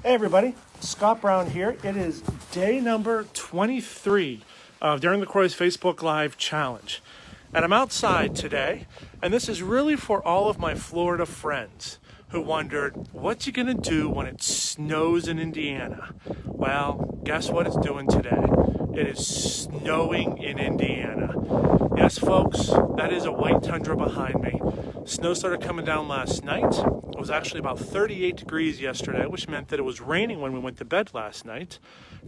Hey everybody, Scott Brown here. It is day number 23 of Daring LaCroix's Facebook Live Challenge. And I'm outside today, and this is really for all of my Florida friends who wondered, what you gonna do when it snows in Indiana? Well, guess what it's doing today? It is snowing in Indiana. Yes, folks, that is a white tundra behind me. Snow started coming down last night. It was actually about 38 degrees yesterday, which meant that it was raining when we went to bed last night.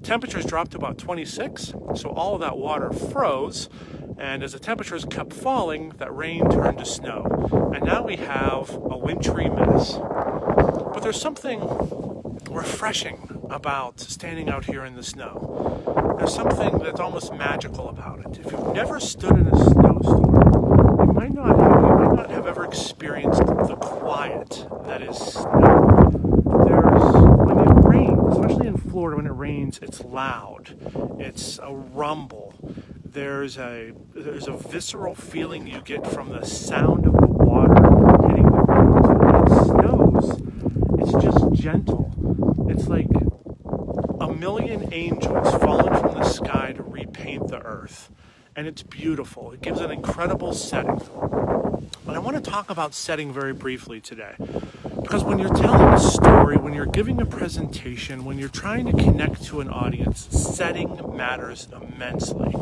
Temperatures dropped to about 26, so all of that water froze. And as the temperatures kept falling, that rain turned to snow. And now we have a wintry mess. But there's something refreshing about standing out here in the snow. There's something that's almost magical about it. If you've never stood in a snowstorm, you might not have ever experienced the quiet that is snow. When it rains, especially in Florida, when it rains, it's loud. It's a rumble. There's a visceral feeling you get from the sound of the water hitting the roads. When it snows, it's just gentle. It's like a million angels fallen from the sky to repaint the earth. And it's beautiful. It gives an incredible setting. But I want to talk about setting very briefly today. Because when you're telling a story, when you're giving a presentation, when you're trying to connect to an audience, setting matters immensely.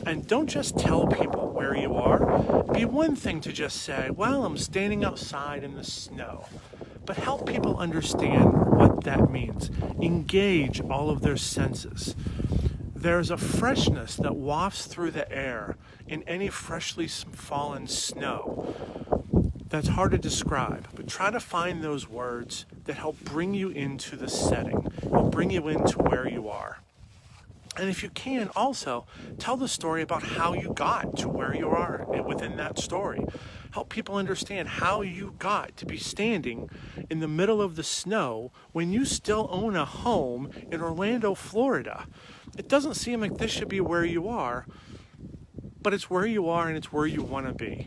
And don't just tell people where you are. It'd be one thing to just say, well, I'm standing outside in the snow. But help people understand what that means. Engage all of their senses. There's a freshness that wafts through the air in any freshly fallen snow that's hard to describe, but try to find those words that help bring you into the setting, help bring you into where you are. And if you can, also tell the story about how you got to where you are within that story. Help people understand how you got to be standing in the middle of the snow when you still own a home in Orlando, Florida. It doesn't seem like this should be where you are, but it's where you are and it's where you want to be.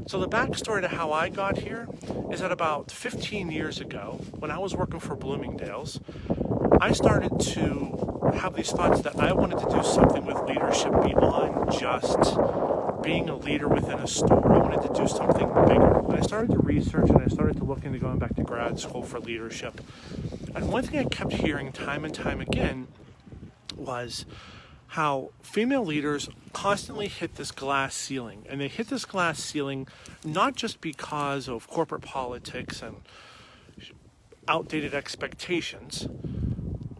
So the backstory to how I got here is that about 15 years ago, when I was working for Bloomingdale's, I started to have these thoughts that I wanted to do something with leadership beyond just being a leader within a store. I wanted to do something bigger. And I started to research and I started to look into going back to grad school for leadership. And one thing I kept hearing time and time again was how female leaders constantly hit this glass ceiling. And they hit this glass ceiling not just because of corporate politics and outdated expectations,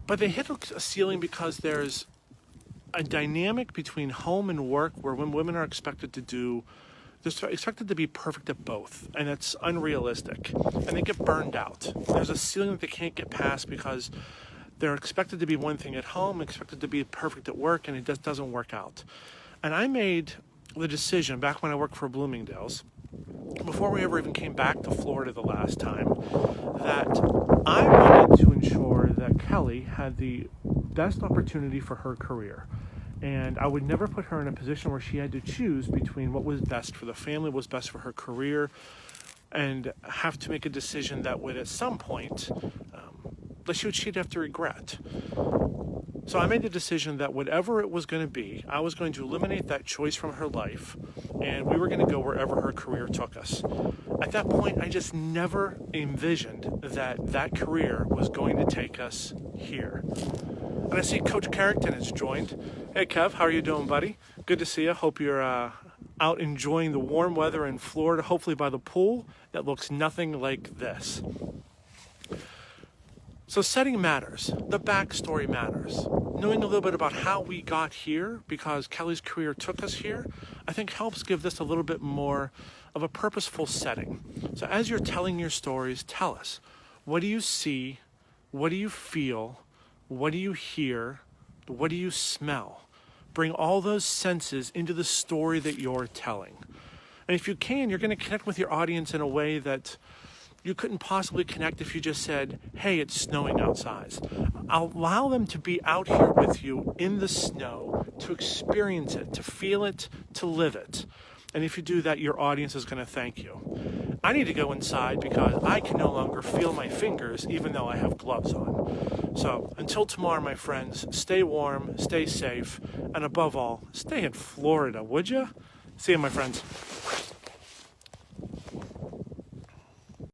but they hit a ceiling because there's a dynamic between home and work where when women are expected to be perfect at both, and it's unrealistic, and they get burned out. There's a ceiling that they can't get past because they're expected to be one thing at home, expected to be perfect at work, and it just doesn't work out. And I made the decision back when I worked for Bloomingdale's, before we ever even came back to Florida the last time, that I wanted to ensure that Kelly had the best opportunity for her career. And I would never put her in a position where she had to choose between what was best for the family, what was best for her career, and have to make a decision that would at some point she'd have to regret. So I made the decision that whatever it was going to be, I was going to eliminate that choice from her life, and we were going to go wherever her career took us. At that point, I just never envisioned that career was going to take us here. And I see Coach Carrington has joined. Hey, Kev, how are you doing, buddy? Good to see you. Hope you're out enjoying the warm weather in Florida, hopefully by the pool that looks nothing like this. So setting matters. The backstory matters. Knowing a little bit about how we got here, because Kelly's career took us here, I think helps give this a little bit more of a purposeful setting. So as you're telling your stories, tell us, what do you see? What do you feel? What do you hear? What do you smell? Bring all those senses into the story that you're telling. And if you can, you're going to connect with your audience in a way that you couldn't possibly connect if you just said, hey, it's snowing outside. Allow them to be out here with you in the snow, to experience it, to feel it, to live it. And if you do that, your audience is going to thank you. I need to go inside because I can no longer feel my fingers even though I have gloves on. So until tomorrow, my friends, stay warm, stay safe, and above all, stay in Florida, would you? See you, my friends.